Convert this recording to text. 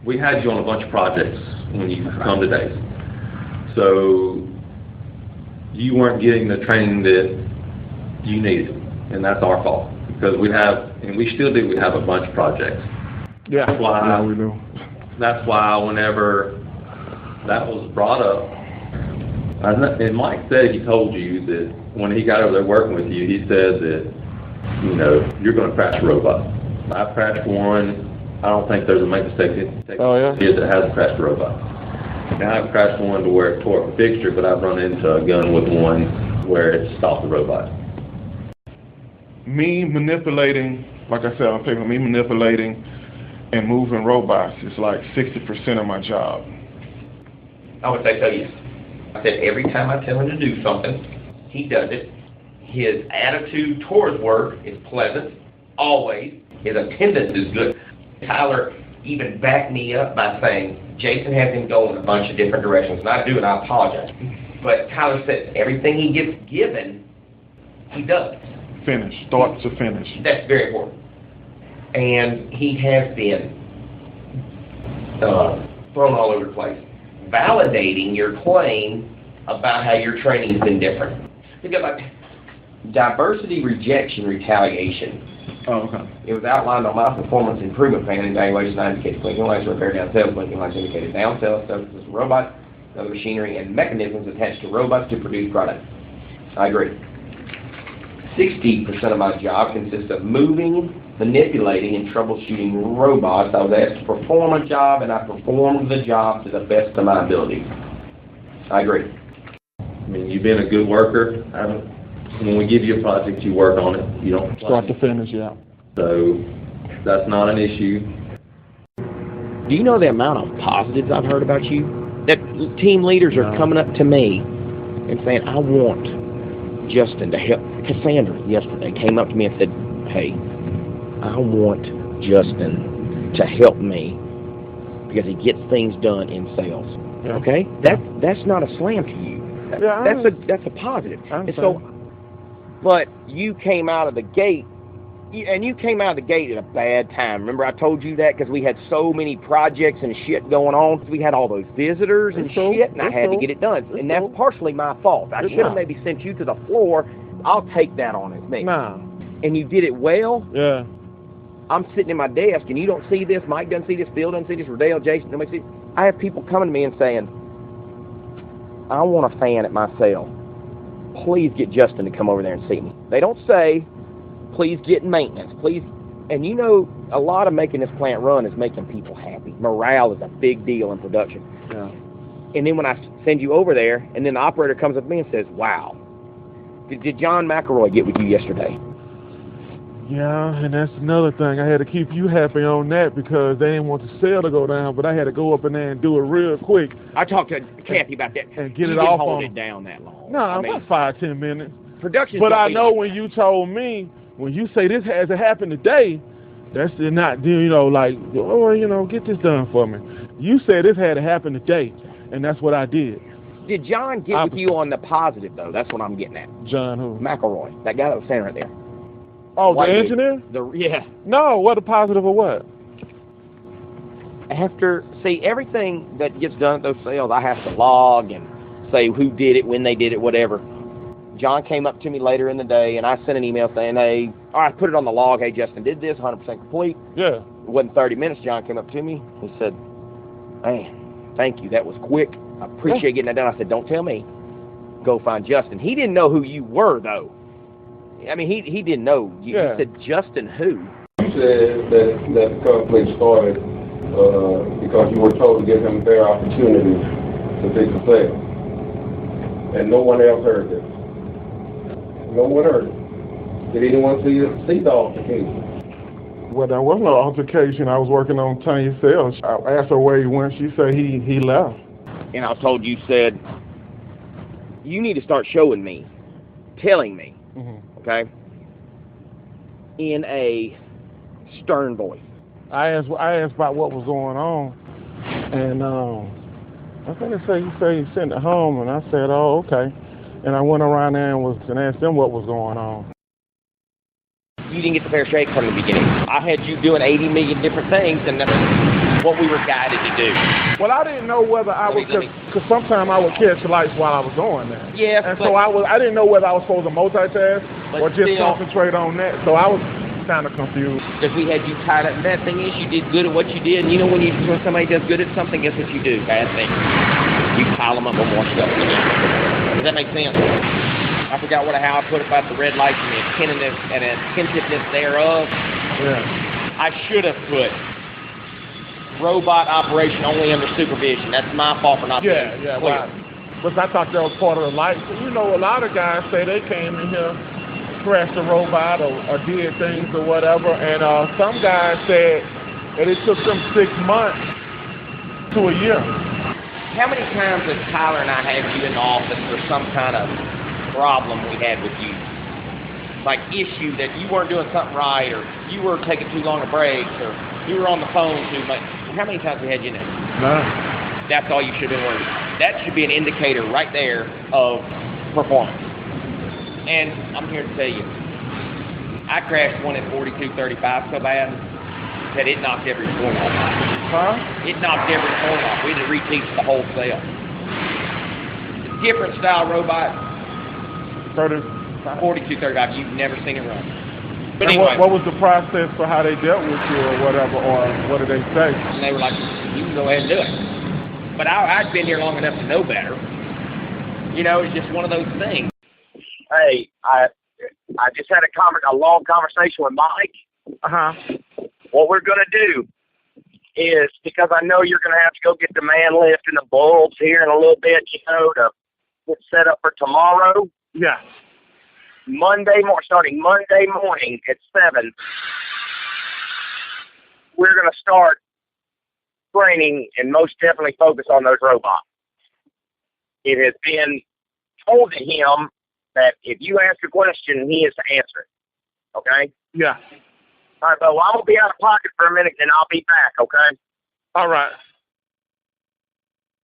we had you on a bunch of projects when you come today. So you weren't getting the training that you needed, and that's our fault. Because we have, and we still do, we have a bunch of projects. Yeah, we do. That's why whenever that was brought up, and Mike said he told you that when he got over there working with you, he said that, you know, you're going to crash a robot. I've crashed one. I don't think there's a maintenance technician that hasn't crashed a robot. Now I've crashed one to where it tore up a fixture, but I've run into a gun with one where it stopped the robot. Me manipulating, like I said on paper, me manipulating and moving robots is like 60% of my job. I would say so, yes. I said every time I tell him to do something, he does it. His attitude towards work is pleasant, always. His attendance is good. Tyler even backed me up by saying, Jason has him go in a bunch of different directions, and I do, and I apologize. But Tyler said everything he gets given, he does. Finish, start to finish. That's very important. And he has been thrown all over the place, validating your claim about how your training has been different. Think about diversity, rejection, retaliation. Oh, okay. It was outlined on my performance improvement plan and evaluation. I indicated blinking lights, repair down cells, blinking lights indicated down cells, services robots, other machinery, and mechanisms attached to robots to produce products. I agree. 60% of my job consists of moving, manipulating, and troubleshooting robots. I was asked to perform a job, and I performed the job to the best of my ability. I agree. I mean, you've been a good worker. When we give you a project, you work on it. You don't start to finish, yeah. So that's not an issue. Do you know the amount of positives I've heard about you? That team leaders are coming up to me and saying, I want Justin to help. Cassandra yesterday came up to me and said, hey, I want Justin to help me because he gets things done in sales. Yeah. Okay? That's not a slam to you. That's a positive. And so, but you came out of the gate, and you came out of the gate at a bad time. Remember I told you that because we had so many projects and shit going on. We had all those visitors and shit, and I had to get it done. And that's partially my fault. I should have maybe sent you to the floor. I'll take that on as me. Nah. And you did it well. Yeah. I'm sitting at my desk, and you don't see this. Mike doesn't see this. Bill doesn't see this. Rodale, Jason, nobody sees. I have people coming to me and saying, I want a fan at my cell. Please get Justin to come over there and see me. They don't say, please get maintenance, please. And you know, a lot of making this plant run is making people happy. Morale is a big deal in production. Yeah. And then when I send you over there, and then the operator comes up to me and says, wow, did John McElroy get with you yesterday? Yeah, and that's another thing. I had to keep you happy on that because they didn't want the sale to go down, but I had to go up in there and do it real quick. I talked to Kathy about that. And get it off on. You didn't hold it down that long. No, about 5-10 minutes. Production. But I know when you told me, when you say this has to happen today, that's not, you know, like, oh, you know, get this done for me. You said this had to happen today, and that's what I did. Did John get with you on the positive, though? That's what I'm getting at. John who? McElroy, that guy that was standing right there. Oh, the engineer? Yeah. No, what a positive or what? See, everything that gets done at those sales, I have to log and say who did it, when they did it, whatever. John came up to me later in the day, and I sent an email saying, hey, all right, put it on the log. Hey, Justin did this, 100% complete. Yeah. It wasn't 30 minutes. John came up to me. He said, man, thank you. That was quick. I appreciate getting that done. I said, don't tell me. Go find Justin. He didn't know who you were, though. I mean, he didn't know. You said, Justin who? You said that the conflict started because you were told to give him a fair opportunity to fix the sale. And no one else heard this. No one heard it. Did anyone see the altercation? Well, there was no altercation. I was working on Tanya's sales. I asked her where he went. She said he left. And I was told you said, you need to start showing me, telling me, okay, in a stern voice. I asked about what was going on, and I think he said he sent it home, and I said, oh, okay. And I went around there and asked them what was going on. You didn't get the fair shake from the beginning. I had you doing 80 million different things, and what we were guided to do. Well, I didn't know whether I was, because sometimes I would catch lights while I was doing that. Yes, and so I didn't know whether I was supposed to multitask or just concentrate on that. So I was kind of confused. Because we had you tied up. And that thing is, you did good at what you did. And you know when somebody does good at something, guess what you do? Bad thing. You pile them up with more stuff. Does that make sense? I forgot how I put about the red lights and the attentiveness thereof. Yeah. I should have put robot operation only under supervision. That's my fault for not being clear. Well, because I thought that was part of the light. You know, a lot of guys say they came in here, crashed a robot or did things or whatever, and some guys said that it took them 6 months to a year. How many times has Tyler and I had you in the office for some kind of problem we had with you? Like issue that you weren't doing something right, or you were taking too long a break, or you were on the phone too much. How many times we had you in there? None. That's all you should have been worried about. That should be an indicator right there of performance. And I'm here to tell you, I crashed one at 4235 so bad that it knocked every point off. Huh? It knocked every point off. We had to reteach the whole cell. Different style robot. 4235. You've never seen it run. But anyway, what was the process for how they dealt with you or whatever, or what did they say? And they were like, you can go ahead and do it. But I'd been here long enough to know better. You know, it's just one of those things. Hey, I just had a long conversation with Mike. What we're going to do is, because I know you're going to have to go get the man lift and the bulbs here in a little bit, you know, to get set up for tomorrow. Yeah. Starting Monday morning at 7, we're going to start training and most definitely focus on those robots. It has been told to him that if you ask a question, he is to answer it. Okay? Yeah. All right, but I'm going to be out of pocket for a minute, and I'll be back, okay? All right.